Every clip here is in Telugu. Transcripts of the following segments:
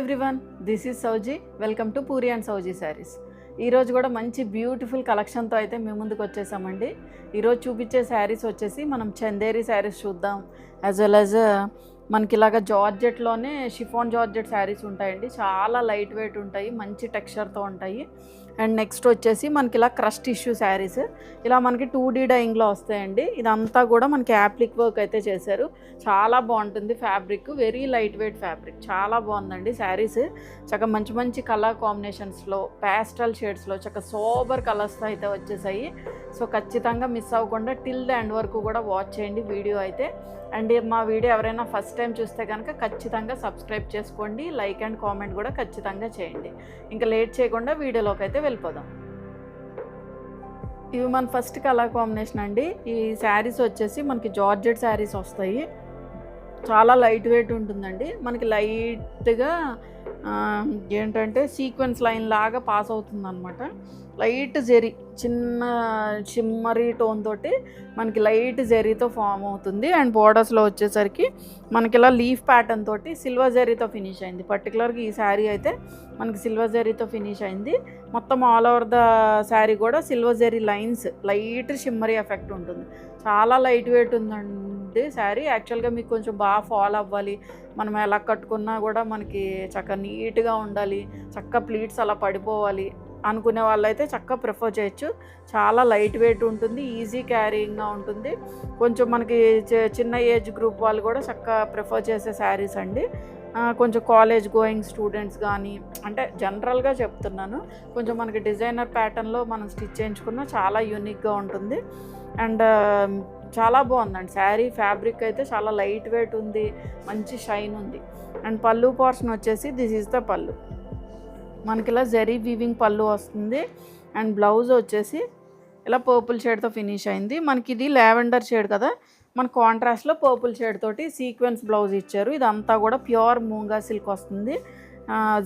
Everyone, this is Sowji. Welcome to Puri and Sowji sarees. ఈరోజు కూడా మంచి బ్యూటిఫుల్ కలెక్షన్తో అయితే మేము ముందుకు వచ్చేసామండి. ఈరోజు చూపించే శారీస్ వచ్చేసి మనం చందేరి శారీస్ చూద్దాం. యాజ్ వెల్ యాజ్ మనకి ఇలాగ జార్జెట్లోనే షిఫాన్ జార్జెట్ శారీస్ ఉంటాయండి. చాలా లైట్ వెయిట్ ఉంటాయి, మంచి టెక్స్చర్తో ఉంటాయి. అండ్ నెక్స్ట్ వచ్చేసి మనకి ఇలా క్రష్ టిష్యూ శారీస్, ఇలా మనకి 2D డైయింగ్లో వస్తాయండి. ఇదంతా కూడా మనకి యాప్లిక్ వర్క్ అయితే చేశారు. చాలా బాగుంటుంది fabric, very light weight fabric, చాలా బాగుందండి శారీస్. చక్కగా మంచి మంచి కలర్ కాంబినేషన్స్లో, ప్యాస్టల్ షేడ్స్లో, చక్కగా సోబర్ కలర్స్తో అయితే వచ్చేసాయి. సో ఖచ్చితంగా మిస్ అవ్వకుండా టిల్ ద ఎండ్ వరకు కూడా వాచ్ చేయండి వీడియో అయితే. అండ్ మా వీడియో ఎవరైనా ఫస్ట్ టైం చూస్తే కనుక ఖచ్చితంగా సబ్స్క్రైబ్ చేసుకోండి, లైక్ అండ్ కామెంట్ కూడా ఖచ్చితంగా చేయండి. ఇంకా లేట్ చేయకుండా వీడియోలోకి అయితే వెళ్ళిపోదాం. ఇవి మన ఫస్ట్ కలర్ కాంబినేషన్ అండి. ఈ శారీస్ వచ్చేసి మనకి జార్జెట్ శారీస్ వస్తాయి. చాలా లైట్ వెయిట్ ఉంటుందండి. మనకి లైట్గా ఏంటంటే సీక్వెన్స్ లైన్ లాగా పాస్ అవుతుంది అనమాట. లైట్ జెరీ, చిన్న షిమ్మరీ టోన్ తోటి మనకి లైట్ జెరీతో ఫామ్ అవుతుంది. అండ్ బోర్డర్స్లో వచ్చేసరికి మనకి ఇలా లీఫ్ ప్యాటర్న్ తోటి సిల్వర్ జెరీతో ఫినిష్ అయింది. పర్టికులర్గా ఈ శారీ అయితే మనకి సిల్వర్ జెరీతో ఫినిష్ అయింది. మొత్తం ఆల్ ఓవర్ ద శారీ కూడా silver zari lines, light shimmery effect ఉంటుంది. చాలా లైట్ వెయిట్ ఉందండి శారీ. యాక్చువల్గా మీకు కొంచెం బాగా ఫాలో అవ్వాలి, మనం ఎలా కట్టుకున్నా కూడా మనకి చక్కగా నీట్గా ఉండాలి, చక్కగా ప్లీట్స్ అలా పడిపోవాలి అనుకునే వాళ్ళైతే చక్కగా ప్రిఫర్ చేయొచ్చు. చాలా లైట్ వెయిట్ ఉంటుంది, ఈజీ క్యారీయింగ్గా ఉంటుంది. కొంచెం మనకి చిన్న ఏజ్ గ్రూప్ వాళ్ళు కూడా చక్కగా ప్రిఫర్ చేసే శారీస్ అండి. కొంచెం కాలేజ్ గోయింగ్ స్టూడెంట్స్ కానీ, అంటే జనరల్గా చెప్తున్నాను, కొంచెం మనకి డిజైనర్ ప్యాటర్న్లో మనం స్టిచ్ చేయించుకున్న చాలా యూనిక్గా ఉంటుంది. అండ్ చాలా బాగుందండి శారీ. ఫ్యాబ్రిక్ అయితే చాలా లైట్ వెయిట్ ఉంది, మంచి షైన్ ఉంది. అండ్ పళ్ళు పోర్షన్ వచ్చేసి దిస్ ఈజ్ ద పళ్ళు. మనకి ఇలా జరీ వీవింగ్ పళ్ళు వస్తుంది. అండ్ బ్లౌజ్ వచ్చేసి ఇలా పర్పుల్ షేడ్తో ఫినిష్ అయింది. మనకి ఇది లావెండర్ షేడ్ కదా, మన కాంట్రాస్ట్లో పర్పుల్ షేడ్ తోటి సీక్వెన్స్ బ్లౌజ్ ఇచ్చారు. ఇదంతా కూడా ప్యూర్ మూంగా సిల్క్ వస్తుంది.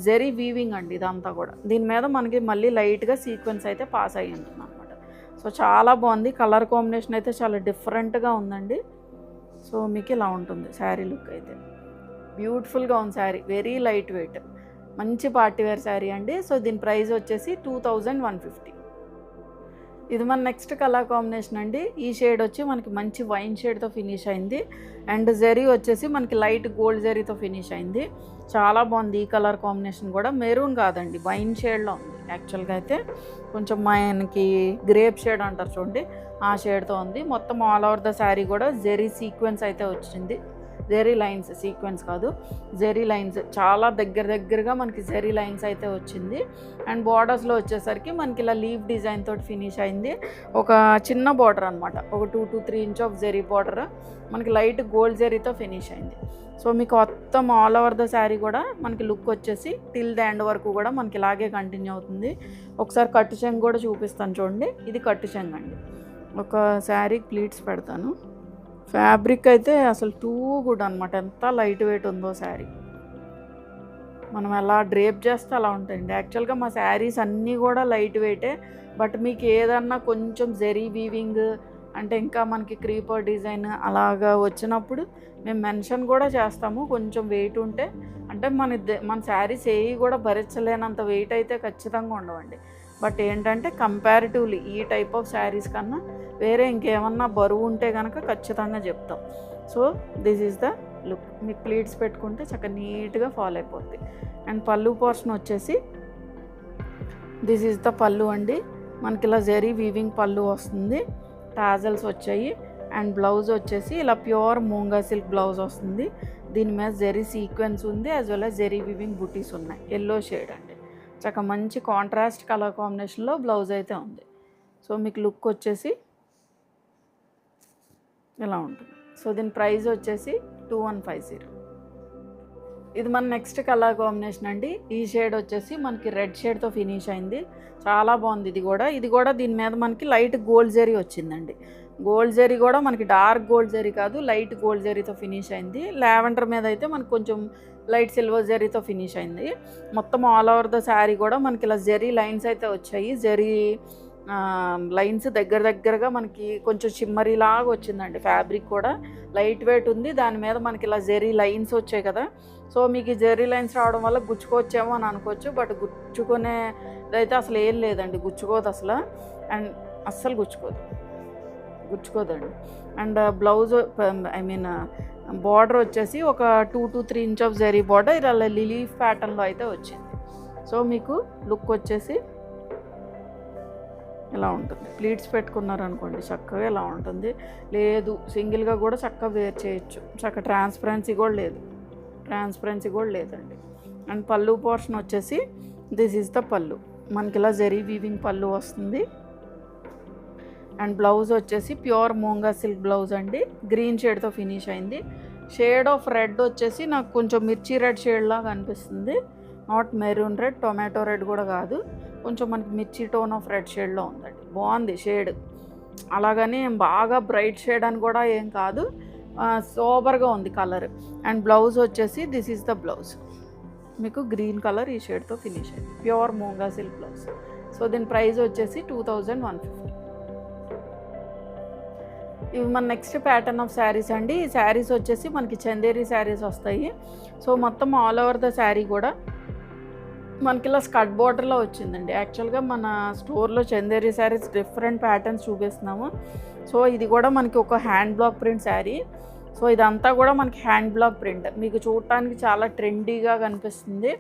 జరీ వీవింగ్ అండి ఇదంతా కూడా. దీని మీద మనకి మళ్ళీ లైట్గా సీక్వెన్స్ అయితే పాస్ అయ్యి ఉంటుంది అనమాట. సో చాలా బాగుంది. కలర్ కాంబినేషన్ అయితే చాలా డిఫరెంట్గా ఉందండి. సో మీకు ఇలా ఉంటుంది శారీ లుక్ అయితే. బ్యూటిఫుల్గా ఉంది శారీ, వెరీ లైట్ వెయిట్, మంచి పార్టీవేర్ శారీ అండి. సో దీని ప్రైస్ వచ్చేసి 2150. ఇది మన నెక్స్ట్ కలర్ కాంబినేషన్ అండి. ఈ షేడ్ వచ్చి మనకి మంచి వైన్ షేడ్తో ఫినిష్ అయింది. అండ్ జరీ వచ్చేసి మనకి లైట్ గోల్డ్ జరీతో ఫినిష్ అయింది. చాలా బాగుంది ఈ కలర్ కాంబినేషన్ కూడా. మెరూన్ కాదండి, వైన్ షేడ్లో ఉంది. యాక్చువల్గా అయితే కొంచెం మనకి గ్రేప్ షేడ్ అంటారు చూడండి, ఆ షేడ్తో ఉంది. మొత్తం ఆల్ ఓవర్ ద శారీ కూడా జెరీ సీక్వెన్స్ అయితే వచ్చింది. జెరీ లైన్స్, సీక్వెన్స్ కాదు, జెరీ లైన్స్, చాలా దగ్గరగా మనకి జెరీ లైన్స్ అయితే వచ్చింది. అండ్ బార్డర్స్లో వచ్చేసరికి మనకి ఇలా లీవ్ డిజైన్ తోటి ఫినిష్ అయింది. ఒక చిన్న బార్డర్ అనమాట, ఒక 2 to 3 inch of zari border మనకి లైట్ గోల్డ్ జెరీతో ఫినిష్ అయింది. సో మీకు మొత్తం ఆల్ ఓవర్ ద శారీ కూడా మనకి లుక్ వచ్చేసి టిల్ ద ఎండ్ వరకు కూడా మనకి ఇలాగే కంటిన్యూ అవుతుంది. ఒకసారి కట్టు చెంగు కూడా చూపిస్తాను చూడండి. ఇది కట్టు చెంగు అండి. ఒక శారీ ప్లీట్స్ పెడతాను. ఫ్యాబ్రిక్ అయితే అసలు టూ గుడ్ అనమాట. ఎంత లైట్ వెయిట్ ఉందో శారీ, మనం ఎలా డ్రేప్ చేస్తే అలా ఉంటాయండి. యాక్చువల్గా మా శారీస్ అన్నీ కూడా లైట్ వెయిటే. బట్ మీకు ఏదన్నా కొంచెం జెరీ వీవింగ్ అంటే ఇంకా మనకి క్రీపర్ డిజైన్ అలాగా వచ్చినప్పుడు మేము మెన్షన్ కూడా చేస్తాము. కొంచెం వెయిట్ ఉంటే, అంటే మన శారీస్ ఏవి కూడా భరించలేనంత వెయిట్ అయితే ఖచ్చితంగా ఉండవండి. బట్ ఏంటంటే కంపారిటివ్లీ ఈ టైప్ ఆఫ్ శారీస్ కన్నా వేరే ఇంకేమన్నా బరువు ఉంటే కనుక ఖచ్చితంగా చెప్తాం. So this is the look. మీకు ప్లీట్స్ పెట్టుకుంటే చక్కగా నీట్గా ఫాలో అయిపోద్ది. అండ్ పళ్ళు పోర్షన్ వచ్చేసి దిస్ ఈజ్ ద పళ్ళు అండి. మనకి ఇలా జెరీ వీవింగ్ పళ్ళు వస్తుంది, టాజల్స్ వచ్చాయి. అండ్ బ్లౌజ్ వచ్చేసి ఇలా ప్యూర్ మూంగా సిల్క్ బ్లౌజ్ వస్తుంది. దీని మీద జెరీ సీక్వెన్స్ ఉంది, as well as zari weaving బుటీస్ ఉన్నాయి. ఎల్లో షేడ్ అండి, చక్కగా మంచి కాంట్రాస్ట్ కలర్ కాంబినేషన్లో బ్లౌజ్ అయితే ఉంది. సో మీకు లుక్ వచ్చేసి ఇలా ఉంటుంది. సో దీని ప్రైస్ వచ్చేసి 2150. ఇది మన నెక్స్ట్ కలర్ కాంబినేషన్ అండి. ఈ షేడ్ వచ్చేసి మనకి రెడ్ షేడ్తో ఫినిష్ అయింది. చాలా బాగుంది. ఇది కూడా దీని మీద మనకి లైట్ గోల్డ్ జరీ వచ్చిందండి. గోల్డ్ జరీ కూడా మనకి డార్క్ గోల్డ్ జరీ కాదు, లైట్ గోల్డ్ జరీతో ఫినిష్ అయింది. లావెండర్ మీద అయితే మనకు కొంచెం లైట్ సిల్వర్ జరీతో ఫినిష్ అయింది. మొత్తం ఆల్ ఓవర్ ద శారీ కూడా మనకి ఇలా జరీ లైన్స్ అయితే వచ్చాయి. జరీ లైన్స్ దగ్గరగా మనకి కొంచెం షిమ్మరీ లాగా వచ్చిందండి. ఫ్యాబ్రిక్ కూడా లైట్ వెయిట్ ఉంది. దాని మీద మనకి ఇలా జెరీ లైన్స్ వచ్చాయి కదా. సో మీకు ఈ జెరీ లైన్స్ రావడం వల్ల గుచ్చుకోవచ్చేమో అని అనుకోవచ్చు, బట్ గుచ్చుకునేదైతే అసలు ఏం లేదండి, గుచ్చుకోదు అసలు. అండ్ అస్సలు గుచ్చుకోదండి. అండ్ బ్లౌజ్ బార్డర్ వచ్చేసి ఒక 2 to 3 inch of zari border ఇలా లీఫ్ ప్యాటర్న్లో అయితే వచ్చింది. సో మీకు లుక్ వచ్చేసి ఇలా ఉంటుంది. ప్లీట్స్ పెట్టుకున్నారనుకోండి చక్కగా ఇలా ఉంటుంది. లేదు సింగిల్గా కూడా చక్కగా వేర్ చేయొచ్చు. చక్కగా ట్రాన్స్పరెన్సీ కూడా లేదండి. అండ్ పళ్ళు పోర్షన్ వచ్చేసి దిస్ ఈజ్ ద పళ్ళు. మనకి ఇలా జెరీ వీవింగ్ పళ్ళు వస్తుంది. అండ్ బ్లౌజ్ వచ్చేసి ప్యూర్ మూంగా సిల్క్ బ్లౌజ్ అండి. గ్రీన్ షేడ్తో ఫినిష్ అయింది. షేడ్ ఆఫ్ రెడ్ వచ్చేసి నాకు కొంచెం మిర్చి రెడ్ షేడ్ లాగా అనిపిస్తుంది. Not maroon red, tomato red కూడా కాదు, కొంచెం మనకి మిర్చి టోన్ ఆఫ్ రెడ్ షేడ్లో ఉందండి. బాగుంది షేడ్. అలాగని బాగా బ్రైట్ షేడ్ అని కూడా ఏం కాదు, సోబర్గా ఉంది కలర్. అండ్ బ్లౌజ్ వచ్చేసి దిస్ ఈజ్ ద బ్లౌజ్. మీకు గ్రీన్ కలర్ ఈ షేడ్తో ఫినిష్ అయింది. Pure మూంగా silk blouse. సో దీని ప్రైస్ వచ్చేసి 2150. ఇవి మన నెక్స్ట్ ప్యాటర్న్ ఆఫ్ శారీస్ అండి. ఈ శారీస్ వచ్చేసి మనకి చందేరి శారీస్ వస్తాయి. సో మొత్తం ఆల్ ఓవర్ ద శారీ కూడా మనకి ఇలా స్కర్ట్ బార్డర్లో వచ్చిందండి. యాక్చువల్గా మన స్టోర్లో చందేరి శారీస్ డిఫరెంట్ ప్యాటర్న్స్ చూపిస్తున్నాము. సో ఇది కూడా మనకి ఒక hand block print sari. So ఇదంతా కూడా మనకి హ్యాండ్ బ్లాక్ ప్రింట్. మీకు చూడటానికి చాలా ట్రెండీగా కనిపిస్తుంది,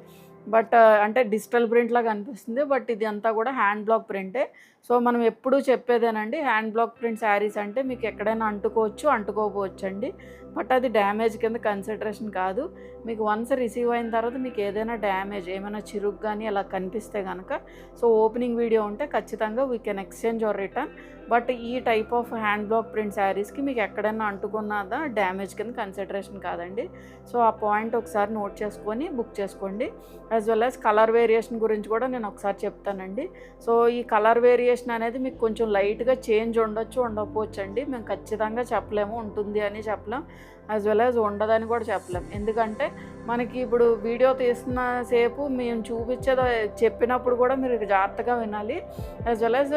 బట్ అంటే డిజిటల్ ప్రింట్లా కనిపిస్తుంది, బట్ ఇది అంతా కూడా హ్యాండ్ బ్లాక్ ప్రింటే. సో మనం ఎప్పుడూ చెప్పేదేనండి, హ్యాండ్ బ్లాక్ ప్రింట్ శారీస్ అంటే మీకు ఎక్కడైనా అంటుకోవచ్చు అండి, బట్ అది డ్యామేజ్ కింద కన్సిడరేషన్ కాదు. మీకు వన్స్ రిసీవ్ అయిన తర్వాత మీకు ఏదైనా డ్యామేజ్, ఏమైనా చిరుగు కానీ అలా కనిపిస్తే కనుక సో ఓపెనింగ్ వీడియో ఉంటే ఖచ్చితంగా we can exchange or return. But ఈ type of hand block print శారీస్కి మీకు ఎక్కడైనా అంటుకున్నదా డ్యామేజ్ కింద కన్సిడరేషన్ కాదండి. సో ఆ పాయింట్ ఒకసారి నోట్ చేసుకొని బుక్ చేసుకోండి. As well as colour variation గురించి కూడా నేను ఒకసారి చెప్తానండి. సో ఈ కలర్ వేరియేషన్ అనేది మీకు కొంచెం లైట్గా చేంజ్ ఉండకపోవచ్చు అండి. మేము ఖచ్చితంగా చెప్పలేము, ఉంటుంది అని చెప్పలేం, యాజ్ వెల్ యాజ్ ఉండదని కూడా చెప్పలేం. ఎందుకంటే మనకి ఇప్పుడు వీడియో తీస్తున్న సేపు మేము చెప్పినప్పుడు కూడా మీరు జాగ్రత్తగా వినాలి. యాజ్ వెల్ యాజ్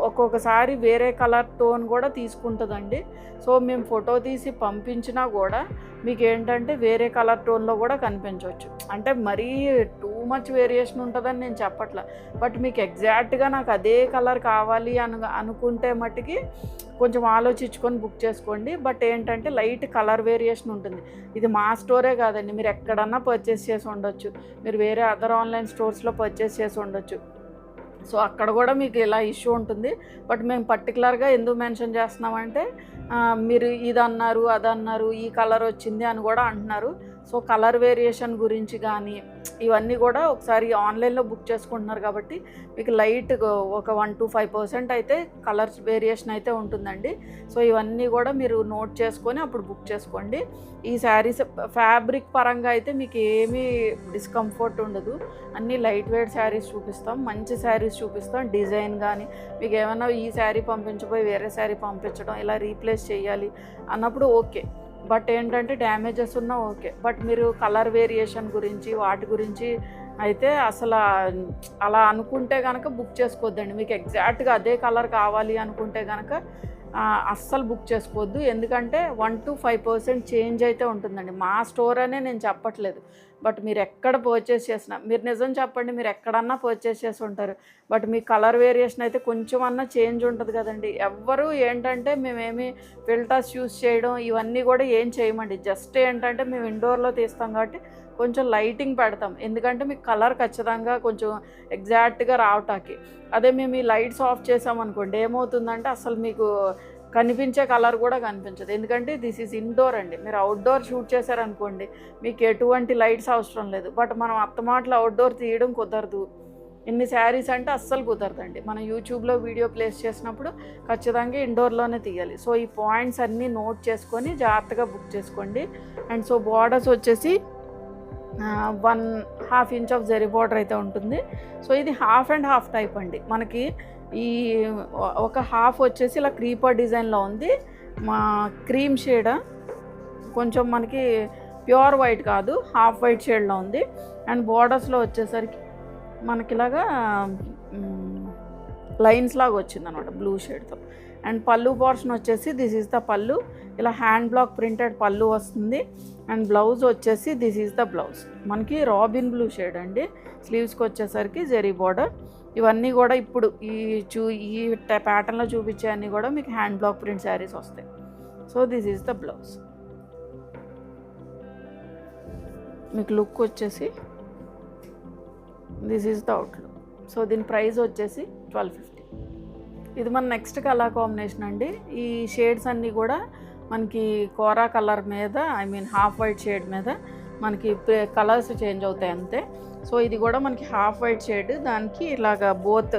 ఒక్కొక్కసారి వేరే కలర్ టోన్ కూడా తీసుకుంటుందండి. సో మేము ఫోటో తీసి పంపించినా కూడా మీకు ఏంటంటే వేరే కలర్ టోన్లో కూడా కనిపించవచ్చు. అంటే మరీ టూ మచ్ వేరియేషన్ ఉంటుందని నేను చెప్పట్లా, బట్ మీకు ఎగ్జాక్ట్గా నాకు అదే కలర్ కావాలి అనుకుంటే మట్టుకి కొంచెం ఆలోచించుకొని బుక్ చేసుకోండి. బట్ ఏంటంటే లైట్ కలర్ వేరియేషన్ ఉంటుంది. ఇది మా స్టోరే కాదండి, మీరు ఎక్కడన్నా పర్చేస్ చేసి ఉండొచ్చు, మీరు వేరే అదర్ ఆన్లైన్ స్టోర్స్లో పర్చేస్ చేసి ఉండొచ్చు. సో అక్కడ కూడా మీకు ఇలా ఇష్యూ ఉంటుంది. బట్ మేము పర్టికులర్గా ఎందుకు మెన్షన్ చేస్తున్నామంటే మీరు ఇది అన్నారు, అది అన్నారు, ఈ కలర్ వచ్చింది అని కూడా అంటున్నారు. సో కలర్ వేరియేషన్ గురించి కానీ ఇవన్నీ కూడా ఒకసారి ఆన్లైన్లో బుక్ చేసుకుంటున్నారు కాబట్టి మీకు లైట్ ఒక 1 to 5% అయితే కలర్స్ వేరియేషన్ అయితే ఉంటుందండి. సో ఇవన్నీ కూడా మీరు నోట్ చేసుకొని అప్పుడు బుక్ చేసుకోండి. ఈ శారీస్ ఫ్యాబ్రిక్ పరంగా అయితే మీకు ఏమీ డిస్కంఫర్ట్ ఉండదు. అన్నీ లైట్ వెయిట్ శారీస్ చూపిస్తాం, మంచి శారీస్ చూపిస్తాం. డిజైన్ కానీ మీకు ఏమైనా ఈ శారీ పంపించబోయి వేరే శారీ పంపించడం, ఇలా రీప్లేస్ చేయాలి అన్నప్పుడు ఓకే, బట్ ఏంటంటే డ్యామేజెస్ ఉన్నా ఓకే. బట్ మీరు కలర్ వేరియేషన్ గురించి వాటి గురించి అయితే అసలు అలా అనుకుంటే కనుక బుక్ చేసుకోవద్దండి. మీకు ఎగ్జాక్ట్గా అదే కలర్ కావాలి అనుకుంటే కనుక అస్సలు బుక్ చేసుకోవద్దు. ఎందుకంటే 1 to 5% చేంజ్ అయితే ఉంటుందండి. మా స్టోర్ అనే నేను చెప్పట్లేదు, బట్ మీరు ఎక్కడ పర్చేస్ చేసినా, మీరు నిజం చెప్పండి, మీరు ఎక్కడన్నా పర్చేస్ చేసి ఉంటారు, బట్ మీ కలర్ వేరియేషన్ అయితే కొంచెం అన్నా చేంజ్ ఉంటుంది కదండి. ఎవ్వరు ఏంటంటే మేమేమి ఫిల్టర్స్ యూస్ చేయడం ఇవన్నీ కూడా ఏం చేయమండి. జస్ట్ ఏంటంటే మేము ఇండోర్లో తీస్తాం కాబట్టి కొంచెం లైటింగ్ పెడతాం, ఎందుకంటే మీకు కలర్ ఖచ్చితంగా కొంచెం ఎగ్జాక్ట్గా రావటానికి. అదే మేము ఈ లైట్స్ ఆఫ్ చేసామనుకోండి ఏమవుతుందంటే అసలు మీకు కనిపించే కలర్ కూడా కనిపించదు. ఎందుకంటే దిస్ ఈజ్ ఇండోర్ అండి. మీరు అవుట్డోర్ షూట్ చేశారనుకోండి మీకు ఎటువంటి లైట్స్ అవసరం లేదు. బట్ మనం అత్తమాటలు అవుట్డోర్ తీయడం కుదరదు. ఇన్ని శారీస్ అంటే అస్సలు కుదరదండి. మనం యూట్యూబ్లో వీడియో ప్లేస్ చేసినప్పుడు ఖచ్చితంగా ఇండోర్లోనే తీయాలి. సో ఈ పాయింట్స్ అన్నీ నోట్ చేసుకొని జాగ్రత్తగా బుక్ చేసుకోండి. అండ్ సో బార్డర్స్ వచ్చేసి 1.5 inch ఆఫ్ జరీ బార్డర్ అయితే ఉంటుంది. సో ఇది హాఫ్ అండ్ హాఫ్ టైప్ అండి. మనకి ఈ ఒక హాఫ్ వచ్చేసి ఇలా క్రీపర్ డిజైన్లో ఉంది, మా క్రీమ్ షేడ్, కొంచెం మనకి ప్యూర్ వైట్ కాదు హాఫ్ వైట్ షేడ్లో ఉంది. అండ్ బార్డర్స్లో వచ్చేసరికి మనకి ఇలాగా లైన్స్ లాగా వచ్చింది అనమాట బ్లూ షేడ్తో. అండ్ పళ్ళు పోర్షన్ వచ్చేసి దిస్ ఈజ్ ద పళ్ళు, ఇలా హ్యాండ్ బ్లాక్ ప్రింటెడ్ పళ్ళు వస్తుంది. అండ్ బ్లౌజ్ వచ్చేసి దిస్ ఈజ్ ద బ్లౌజ్, మనకి రాబిన్ బ్లూ షేడ్ అండి. స్లీవ్స్కి వచ్చేసరికి జెరీ బార్డర్. ఇవన్నీ కూడా ఇప్పుడు ఈ ప్యాటర్న్లో చూపించే అన్నీ కూడా మీకు హ్యాండ్ బ్లాక్ ప్రింట్ శారీస్ వస్తాయి. So this is the blouse. మీకు లుక్ వచ్చేసి this is the outlook. So దీని ప్రైస్ వచ్చేసి 1250. ఇది మన నెక్స్ట్ కలర్ కాంబినేషన్ అండి. ఈ షేడ్స్ అన్నీ కూడా మనకి కోరా కలర్ మీద, I mean half white shade మీద మనకి కలర్స్ చేంజ్ అవుతాయి అంతే. సో ఇది కూడా మనకి హాఫ్ వైట్ షేడ్, దానికి ఇలాగ both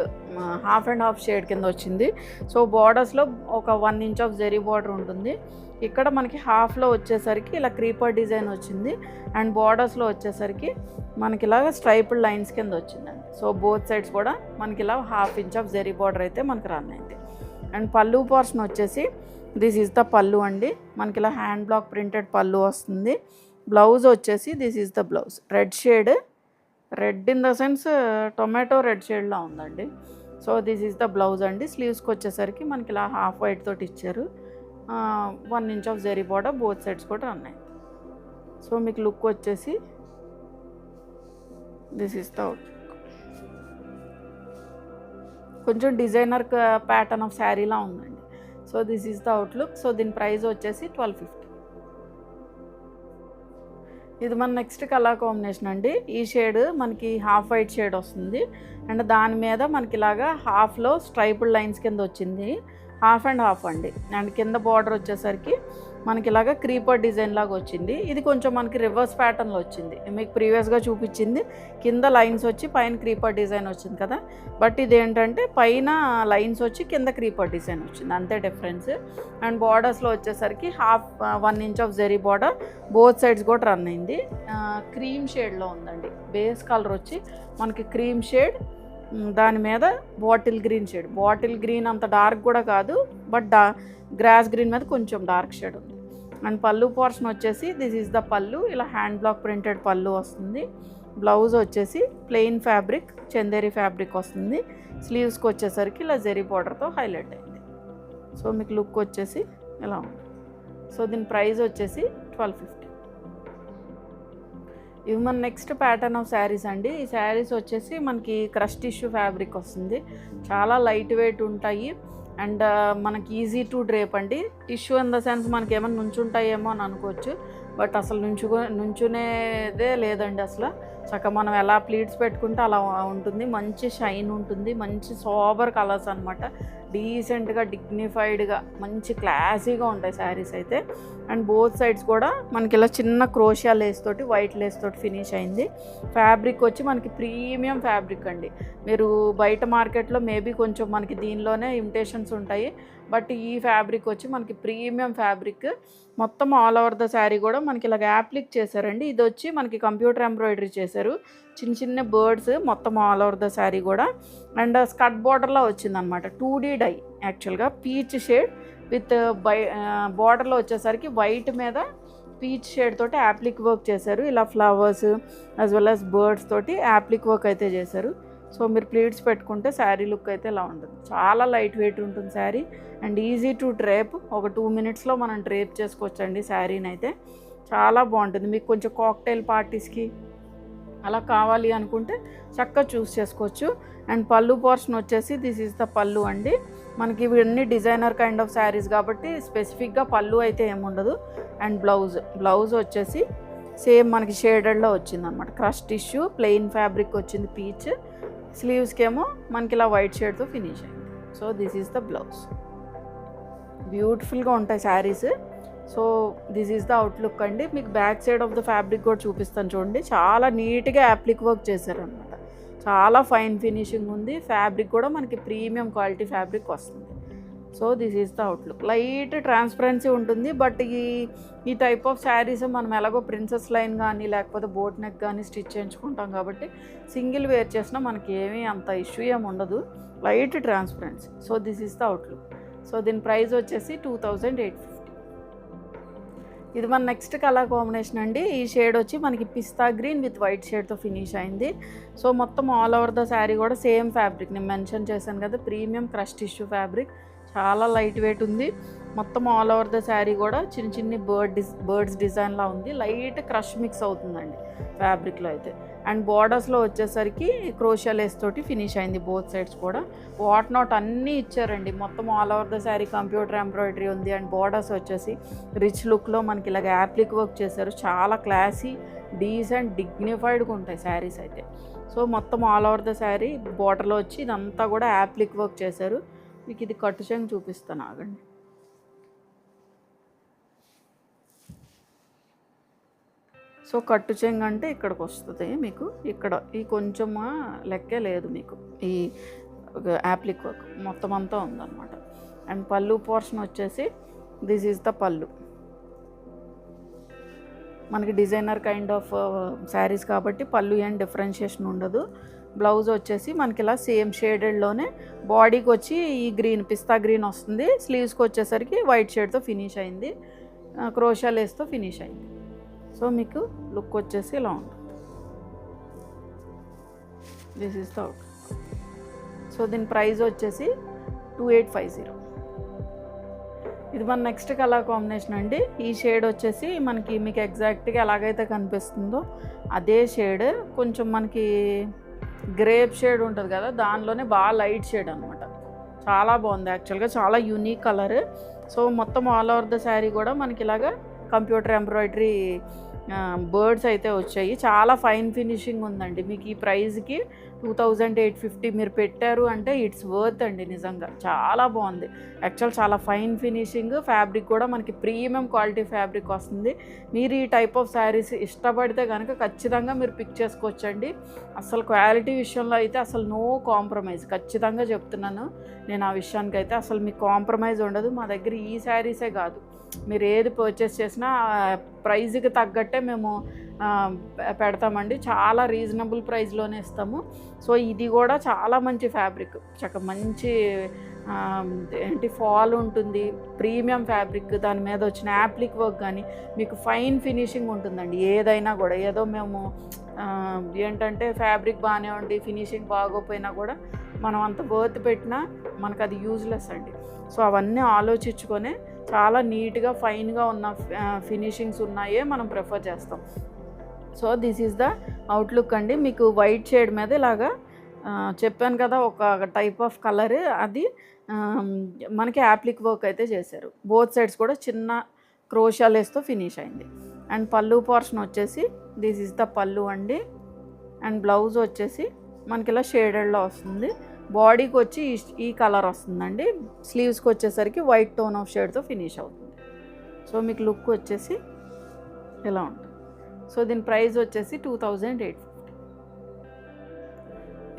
half and half shade కింద వచ్చింది. సో బార్డర్స్లో ఒక 1 ఇంచ్ ఆఫ్ జెరీ బార్డర్ ఉంటుంది. ఇక్కడ మనకి హాఫ్లో వచ్చేసరికి ఇలా క్రీపర్ డిజైన్ వచ్చింది. అండ్ బార్డర్స్లో వచ్చేసరికి మనకి ఇలాగ స్ట్రైపుడ్ లైన్స్ కింద వచ్చిందండి. సో బోత్ సైడ్స్ కూడా మనకి ఇలా 1/2 ఇంచ్ ఆఫ్ జెరీ బార్డర్ అయితే మనకి రన్ అయింది. అండ్ పళ్ళు పోర్షన్ వచ్చేసి దిస్ ఈజ్ ద పళ్ళు అండి, మనకి ఇలా హ్యాండ్ బ్లాక్ ప్రింటెడ్ పళ్ళు వస్తుంది. బ్లౌజ్ వచ్చేసి this is the blouse, red shade, red in the sense tomato red షేడ్లో ఉందండి. So this is the blouse అండి. స్లీవ్స్కి వచ్చేసరికి మనకి ఇలా హాఫ్ వైట్ తోటి ఇచ్చారు. 1 inch of zari border, both sides కూడా రన్ అయింది. సో మీకు లుక్ వచ్చేసి దిస్ ఈజ్ ద అవుట్. కొంచెం డిజైనర్ ప్యాటర్న్ ఆఫ్ శారీలా ఉందండి. So this is the outlook. So దీని ప్రైస్ వచ్చేసి 1250. ఇది మన నెక్స్ట్ కలర్ కాంబినేషన్ అండి. ఈ షేడ్ మనకి హాఫ్ వైట్ షేడ్ వస్తుంది. అండ్ దాని మీద మనకి ఇలాగా హాఫ్లో స్ట్రైపుడ్ లైన్స్ కింద వచ్చింది, హాఫ్ అండ్ హాఫ్ అండి. అండ్ కింద బార్డర్ వచ్చేసరికి మనకి ఇలాగ క్రీపర్ డిజైన్ లాగా వచ్చింది. ఇది కొంచెం మనకి రివర్స్ ప్యాటర్న్లో వచ్చింది. మీకు ప్రీవియస్గా చూపించింది కింద లైన్స్ వచ్చి పైన క్రీపర్ డిజైన్ వచ్చింది కదా, బట్ ఇది ఏంటంటే పైన లైన్స్ వచ్చి కింద క్రీపర్ డిజైన్ వచ్చింది, అంతే డిఫరెన్స్. అండ్ బార్డర్స్లో వచ్చేసరికి 1 inch of zari border, both sides కూడా రన్ అయింది. క్రీమ్ షేడ్లో ఉందండి. బేస్ కలర్ వచ్చి మనకి క్రీమ్ షేడ్, దాని మీద bottle green shade. Bottle green అంత డార్క్ కూడా కాదు, బట్ గ్రాస్ గ్రీన్ మీద కొంచెం డార్క్ షేడ్ ఉంది. అండ్ పళ్ళు పోర్షన్ వచ్చేసి దిస్ ఈజ్ ద పళ్ళు, ఇలా హ్యాండ్ బ్లాక్ ప్రింటెడ్ పళ్ళు వస్తుంది. బ్లౌజ్ వచ్చేసి ప్లెయిన్ ఫ్యాబ్రిక్, చందేరి ఫ్యాబ్రిక్ వస్తుంది. స్లీవ్స్కి వచ్చేసరికి ఇలా జెరీ బార్డర్తో హైలైట్ అయింది. సో మీకు లుక్ వచ్చేసి ఇలా ఉంది. సో దీని ప్రైస్ వచ్చేసి 1250. ఇవి మన నెక్స్ట్ ప్యాటర్న్ ఆఫ్ శారీస్ అండి. ఈ శారీస్ వచ్చేసి మనకి క్రష్ టిష్యూ ఫ్యాబ్రిక్ వస్తుంది. చాలా లైట్ వెయిట్ ఉంటాయి అండ్ మనకి ఈజీ టు డ్రేప్ అండి. టిష్యూ ఇన్ ద సెన్స్ మనకి ఏమైనా నుంచుంటాయేమో అని అనుకోవచ్చు, బట్ అసలు నుంచునేదే లేదండి. అసలు చక్కగా మనం ఎలా ప్లీట్స్ పెట్టుకుంటే అలా ఉంటుంది. మంచి షైన్ ఉంటుంది, మంచి సోబర్ కలర్స్ అనమాట. డీసెంట్గా, డిగ్నిఫైడ్గా, మంచి క్లాసీగా ఉంటాయి శారీస్ అయితే. అండ్ బోత్ సైడ్స్ కూడా మనకి ఇలా చిన్న క్రోషియా లేస్ తోటి, వైట్ లేస్ తోటి ఫినిష్ అయింది. ఫ్యాబ్రిక్ వచ్చి మనకి ప్రీమియం ఫ్యాబ్రిక్ అండి. మీరు బయట మార్కెట్లో మేబీ కొంచెం మనకి దీనిలోనే ఇమిటేషన్స్ ఉంటాయి, బట్ ఈ ఫ్యాబ్రిక్ వచ్చి మనకి ప్రీమియం ఫ్యాబ్రిక్. మొత్తం ఆల్ ఓవర్ ద శారీ కూడా మనకి ఇలాగ యాప్లిక్ చేశారండి. ఇది వచ్చి మనకి కంప్యూటర్ ఎంబ్రాయిడరీ చేశారు, చిన్న చిన్న బర్డ్స్ మొత్తం ఆల్ ఓవర్ ద శారీ కూడా. అండ్ స్కర్ట్ బార్డర్లో వచ్చిందనమాట, 2D డై యాక్చువల్గా. పీచ్ షేడ్ విత్ బార్డర్లో వచ్చేసరికి వైట్ మీద పీచ్ షేడ్ తోటి యాప్లిక్ వర్క్ చేశారు. ఇలా flowers as well as birds తోటి యాప్లిక్ వర్క్ అయితే చేశారు. సో మీరు ప్లీట్స్ పెట్టుకుంటే శారీ లుక్ అయితే ఇలా ఉంటుంది. చాలా లైట్ వెయిట్ ఉంటుంది sari and easy to drape. ఒక 2 మినిట్స్లో మనం డ్రేప్ చేసుకోవచ్చండి శారీని అయితే. చాలా బాగుంటుంది. మీకు కొంచెం కాక్టైల్ పార్టీస్కి అలా కావాలి అనుకుంటే చక్కగా చూస్ చేసుకోవచ్చు. అండ్ పళ్ళు పోర్షన్ వచ్చేసి దిస్ ఈజ్ ద పళ్ళు అండి. మనకి ఇవన్నీ డిజైనర్ కైండ్ ఆఫ్ శారీస్ కాబట్టి స్పెసిఫిక్గా పళ్ళు అయితే ఏముండదు. అండ్ బ్లౌజ్ వచ్చేసి సేమ్ మనకి షేడెడ్లో వచ్చిందనమాట. క్రష్ టిష్యూ ప్లెయిన్ ఫ్యాబ్రిక్ వచ్చింది పీచ్. స్లీవ్స్కి ఏమో మనకి ఇలా వైట్ షేడ్తో ఫినిష్ అయింది. So this is the blouse. బ్యూటిఫుల్గా ఉంటాయి saris. So this is the outlook అండి. మీకు back side of the fabric కూడా చూపిస్తాను చూడండి. చాలా నీట్గా యాప్లిక్ వర్క్ చేశారనమాట. చాలా ఫైన్ ఫినిషింగ్ ఉంది. ఫ్యాబ్రిక్ కూడా మనకి ప్రీమియం క్వాలిటీ ఫ్యాబ్రిక్ వస్తుంది. So this is the outlook. Light transparency ఉంటుంది, బట్ ఈ టైప్ ఆఫ్ శారీస్ మనం ఎలాగో ప్రిన్సెస్ లైన్ కానీ లేకపోతే బోట్ నెక్ కానీ స్టిచ్ చేయించుకుంటాం కాబట్టి సింగిల్ వేర్ చేసినా మనకి ఏమీ అంత ఇష్యూ ఏమి ఉండదు. Light transparency. So this is the outlook. So దీని ప్రైస్ వచ్చేసి 2850. ఇది మన నెక్స్ట్ కలర్ కాంబినేషన్ అండి. ఈ షేడ్ వచ్చి మనకి పిస్తా గ్రీన్ విత్ వైట్ షేడ్తో ఫినిష్ అయింది. సో మొత్తం ఆల్ ఓవర్ ద శారీ కూడా సేమ్ ఫ్యాబ్రిక్, నేను మెన్షన్ చేశాను కదా, ప్రీమియం క్రష్ టిష్యూ ఫ్యాబ్రిక్, చాలా లైట్ వెయిట్ ఉంది. మొత్తం ఆల్ ఓవర్ ద శారీ కూడా చిన్న చిన్ని బర్డ్స్ డిజైన్లా ఉంది. లైట్ క్రష్ మిక్స్ అవుతుందండి ఫ్యాబ్రిక్లో అయితే. అండ్ బార్డర్స్లో వచ్చేసరికి క్రోషియా లేస్ తోటి ఫినిష్ అయింది బోత్ సైడ్స్ కూడా. వాట్ నాట్ అన్నీ ఇచ్చారండి. మొత్తం all over the sari computer embroidery ఉంది. అండ్ బార్డర్స్ వచ్చేసి రిచ్ లుక్లో మనకి ఇలాగ యాప్లిక్ వర్క్ చేశారు. చాలా క్లాసీ, డీసెంట్, డిగ్నిఫైడ్గా ఉంటాయి శారీస్ అయితే. సో మొత్తం ఆల్ ఓవర్ ద శారీ బార్డర్లో వచ్చి ఇదంతా కూడా యాప్లిక్ వర్క్ చేశారు. మీకు ఇది కట్టు చెంగు చూపిస్తాను, ఆగండి. సో కట్టు చెంగు అంటే ఇక్కడికి వస్తుంది మీకు. ఇక్కడ ఈ కొంచెం లెక్కే లేదు మీకు, ఈ యాప్లిక్ వర్క్ మొత్తం అంతా ఉందన్నమాట. అండ్ పళ్ళు పోర్షన్ వచ్చేసి దిస్ ఈజ్ ద పళ్ళు. మనకి డిజైనర్ కైండ్ ఆఫ్ శారీస్ కాబట్టి పళ్ళు ఏం డిఫరెన్షియేషన్ ఉండదు. బ్లౌజ్ వచ్చేసి మనకి ఇలా సేమ్ షేడెడ్లోనే బాడీకి వచ్చి ఈ గ్రీన్, పిస్తా గ్రీన్ వస్తుంది. స్లీవ్స్కి వచ్చేసరికి వైట్ షేడ్తో ఫినిష్ అయింది, క్రోషియా లేస్తో ఫినిష్ అయింది. సో మీకు లుక్ వచ్చేసి ఇలా ఉంటుంది. This is the out. So దీని ప్రైస్ వచ్చేసి 2850. ఇది మన నెక్స్ట్ కలర్ కాంబినేషన్ అండి. ఈ షేడ్ వచ్చేసి మనకి మీకు ఎగ్జాక్ట్గా ఎలాగైతే కనిపిస్తుందో అదే షేడ్, కొంచెం మనకి గ్రేప్ షేడ్ ఉంటుంది కదా, దానిలోనే బాగా లైట్ షేడ్ అనమాట. చాలా బాగుంది యాక్చువల్గా, చాలా యూనిక్ కలర్. సో మొత్తం ఆల్ ఓవర్ ద శారీ కూడా మనకి ఇలాగా కంప్యూటర్ ఎంబ్రాయిడరీ బర్డ్స్ అయితే వచ్చాయి. చాలా ఫైన్ ఫినిషింగ్ ఉందండి. మీకు ఈ ప్రైస్కి 2850 మీరు పెట్టారు అంటే ఇట్స్ వర్త్ అండి. నిజంగా చాలా బాగుంది యాక్చువల్. చాలా ఫైన్ ఫినిషింగ్, ఫ్యాబ్రిక్ కూడా మనకి ప్రీమియం క్వాలిటీ ఫ్యాబ్రిక్ వస్తుంది. మీరు ఈ టైప్ ఆఫ్ శారీస్ ఇష్టపడితే కనుక ఖచ్చితంగా మీరు పిక్ చేసుకోవచ్చండి. అసలు క్వాలిటీ విషయంలో అయితే అసలు నో కాంప్రమైజ్, ఖచ్చితంగా చెప్తున్నాను నేను. ఆ విషయానికి అయితే అసలు మీకు కాంప్రమైజ్ ఉండదు. మా దగ్గర ఈ శారీసే కాదు, మీరు ఏది పర్చేస్ చేసినా ప్రైజ్కి తగ్గట్టే మేము పెడతామండి. చాలా రీజనబుల్ ప్రైస్లోనే ఇస్తాము. సో ఇది కూడా చాలా మంచి ఫ్యాబ్రిక్, చక్క మంచి ఏంటి ఫాల్ ఉంటుంది, ప్రీమియం ఫ్యాబ్రిక్. దాని మీద వచ్చిన యాప్లిక్ వర్క్ కానీ మీకు ఫైన్ ఫినిషింగ్ ఉంటుందండి. ఏదైనా కూడా, ఏదో మేము ఏంటంటే ఫ్యాబ్రిక్ బాగానే ఉండి ఫినిషింగ్ బాగోపోయినా కూడా మనం అంత వర్త్ పెట్టినా మనకు అది యూజ్లెస్ అండి. సో అవన్నీ ఆలోచించుకొని చాలా నీట్గా ఫైన్గా ఉన్న ఫినిషింగ్స్ ఉన్నాయే మనం ప్రిఫర్ చేస్తాం. So this is the outlook అండి. మీకు వైట్ షేడ్ మీద ఇలాగా చెప్పాను కదా ఒక టైప్ ఆఫ్ కలర్, అది మనకి యాప్లిక్ వర్క్ అయితే చేశారు. బోత్ సైడ్స్ కూడా చిన్న క్రోషియా లేస్తో ఫినిష్ అయింది. అండ్ పళ్ళు పోర్షన్ వచ్చేసి దిస్ ఈజ్ ద పళ్ళు అండి. అండ్ బ్లౌజ్ వచ్చేసి మనకి ఇలా షేడెడ్లో వస్తుంది. బాడీకి వచ్చి ఈ కలర్ వస్తుందండి. స్లీవ్స్కి వచ్చేసరికి వైట్ టోన్ ఆఫ్ షేడ్తో ఫినిష్ అవుతుంది. సో మీకు లుక్ వచ్చేసి ఇలా ఉంటుంది. సో దీని ప్రైస్ వచ్చేసి 2850.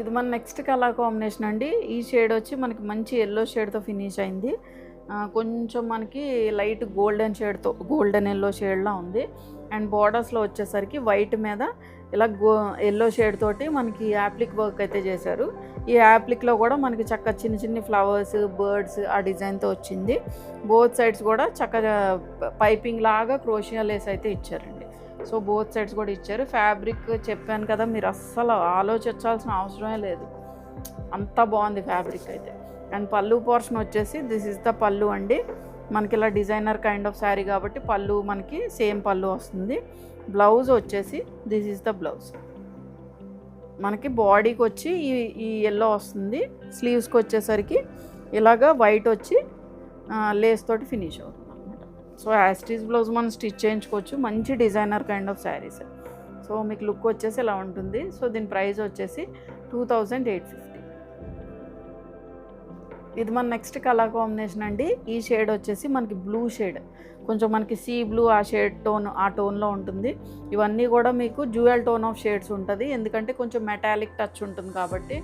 ఇది మన నెక్స్ట్ కలర్ కాంబినేషన్ అండి. ఈ షేడ్ వచ్చి మనకి మంచి ఎల్లో షేడ్తో ఫినిష్ అయింది. కొంచెం మనకి లైట్ గోల్డెన్ ఎల్లో షేడ్లా ఉంది. అండ్ బార్డర్స్లో వచ్చేసరికి వైట్ మీద ఇలా ఎల్లో షేడ్ తోటి మనకి యాప్లిక్ వర్క్ అయితే చేశారు. ఈ యాప్లిక్లో కూడా మనకి చక్క చిన్న చిన్న ఫ్లవర్స్, బర్డ్స్ ఆ డిజైన్తో వచ్చింది. బోత్ సైడ్స్ కూడా చక్కగా పైపింగ్ లాగా క్రోషియా లేస్ అయితే ఇచ్చారండి. సో బోత్ సైడ్స్ కూడా ఇచ్చారు. ఫ్యాబ్రిక్ చెప్పాను కదా, మీరు అస్సలు ఆలోచించాల్సిన అవసరమే లేదు, అంత బాగుంది ఫ్యాబ్రిక్ అయితే. అండ్ పళ్ళు పోర్షన్ వచ్చేసి దిస్ ఇస్ ద పళ్ళు అండి. మనకి ఇలా డిజైనర్ కైండ్ ఆఫ్ శారీ కాబట్టి పళ్ళు మనకి సేమ్ పళ్ళు వస్తుంది. బ్లౌజ్ వచ్చేసి దిస్ ఈజ్ ద బ్లౌజ్. మనకి బాడీకి వచ్చి ఈ ఎల్లో వస్తుంది. స్లీవ్స్కి వచ్చేసరికి ఇలాగా వైట్ వచ్చి లేస్ తోటి ఫినిష్ అవుతుంది అనమాట. సో యాస్టీస్ బ్లౌజ్ మనం స్టిచ్ చేయించుకోవచ్చు. మంచి designer kind of saris. So మీకు లుక్ వచ్చేసి ఇలా ఉంటుంది. సో దీని ప్రైస్ వచ్చేసి 2850. ఇది మన నెక్స్ట్ కలర్ కాంబినేషన్ అండి. ఈ షేడ్ వచ్చేసి మనకి బ్లూ షేడ్, కొంచెం మనకి సీ బ్లూ ఆ షేడ్ టోన్లో ఉంటుంది. ఇవన్నీ కూడా మీకు డ్యూయల్ టోన్ ఆఫ్ షేడ్స్ ఉంటుంది. ఎందుకంటే కొంచెం మెటాలిక్ టచ్ ఉంటుంది కాబట్టి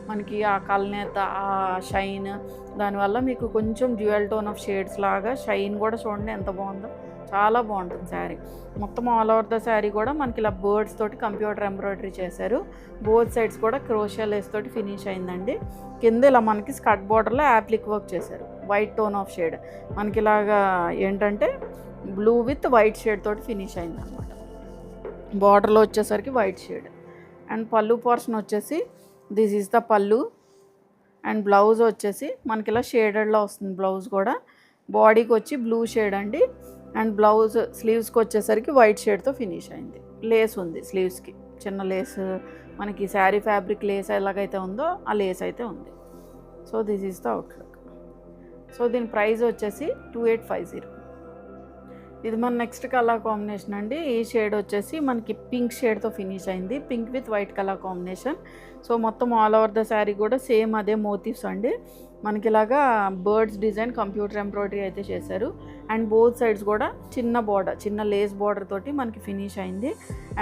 మనకి ఆ కల్నేత, ఆ షైన్, దానివల్ల మీకు కొంచెం డ్యూయల్ టోన్ ఆఫ్ షేడ్స్ లాగా షైన్ కూడా చూడండి ఎంత బాగుందో. చాలా బాగుంటుంది శారీ. మొత్తం ఆల్ ఓవర్ ద శారీ కూడా మనకి ఇలా బర్డ్స్ తోటి కంప్యూటర్ ఎంబ్రాయిడరీ చేశారు. బోత్ సైడ్స్ కూడా క్రోషియా లేస్ తోటి ఫినిష్ అయిందండి. కింద ఇలా మనకి స్కర్ట్ బార్డర్లో యాప్లిక్ వర్క్ చేశారు. White tone of shade. మనకి ఇలాగా ఏంటంటే బ్లూ విత్ వైట్ షేడ్ తోటి ఫినిష్ అయింది అనమాట. బార్డర్లో వచ్చేసరికి వైట్ షేడ్. అండ్ పళ్ళు పోర్షన్ వచ్చేసి దిస్ ఈజ్ ద పళ్ళు. అండ్ బ్లౌజ్ వచ్చేసి మనకి ఇలా షేడెడ్లో వస్తుంది. బ్లౌజ్ కూడా బాడీకి వచ్చి బ్లూ షేడ్ అండి. అండ్ బ్లౌజ్ స్లీవ్స్కి వచ్చేసరికి వైట్ షేడ్తో ఫినిష్ అయింది. లేస్ ఉంది స్లీవ్స్కి, చిన్న లేస్, మనకి శారీ ఫ్యాబ్రిక్ లేస్ ఎలాగైతే ఉందో ఆ లేస్ అయితే ఉంది. So this is the outlook. So దీని ప్రైస్ వచ్చేసి 2850. ఇది మన నెక్స్ట్ కలర్ కాంబినేషన్ అండి. ఈ షేడ్ వచ్చేసి మనకి పింక్ షేడ్తో ఫినిష్ అయింది, pink with white colour combination. So మొత్తం ఆల్ ఓవర్ ద శారీ కూడా సేమ్ అదే మోటివ్స్ అండి. మనకి ఇలాగా బర్డ్స్ డిజైన్ కంప్యూటర్ ఎంబ్రాయిడరీ అయితే చేశారు. అండ్ బోత్ సైడ్స్ కూడా చిన్న బార్డర్, చిన్న లేస్ బార్డర్ తోటి మనకి ఫినిష్ అయింది.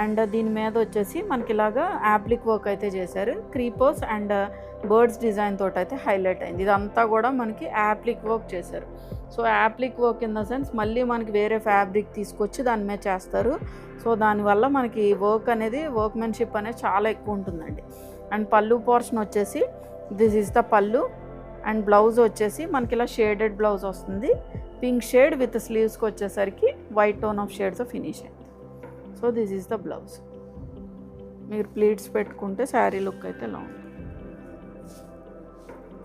అండ్ దీని మీద వచ్చేసి మనకి ఇలాగా యాప్లిక్ వర్క్ అయితే చేశారు. క్రీపర్స్ అండ్ బర్డ్స్ డిజైన్ తోటి అయితే హైలైట్ అయింది. ఇదంతా కూడా మనకి యాప్లిక్ వర్క్ చేశారు. So appliqué work in the sense మళ్ళీ మనకి వేరే ఫ్యాబ్రిక్ తీసుకొచ్చి దాని మీద చేస్తారు. సో దానివల్ల మనకి వర్క్ అనేది, వర్క్మెన్షిప్ అనేది చాలా ఎక్కువ ఉంటుందండి. అండ్ పళ్ళు పోర్షన్ వచ్చేసి దిస్ ఈజ్ ద పళ్ళు. అండ్ బ్లౌజ్ వచ్చేసి మనకి ఇలా షేడెడ్ బ్లౌజ్ వస్తుంది. పింక్ షేడ్ విత్ స్లీవ్స్కి వచ్చేసరికి వైట్ టోన్ ఆఫ్ షేడ్తో ఫినిష్ అయింది. So this is the blouse. మీరు ప్లీట్స్ పెట్టుకుంటే శారీ లుక్ అయితే ఇలా ఉంటుంది.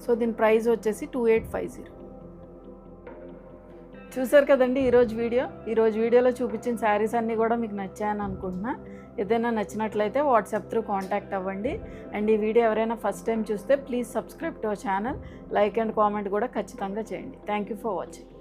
సో దీని ప్రైస్ వచ్చేసి 2850. చూసారు కదండి ఈరోజు వీడియోలో చూపించిన శారీస్ అన్నీ కూడా మీకు నచ్చాయని అనుకుంటున్నా. ఏదైనా నచ్చినట్లయితే వాట్సాప్ త్రూ కాంటాక్ట్ అవ్వండి. అండ్ ఈ వీడియో ఎవరైనా ఫస్ట్ టైం చూస్తే please subscribe to our channel, like and comment కూడా ఖచ్చితంగా చేయండి. Thank you for watching.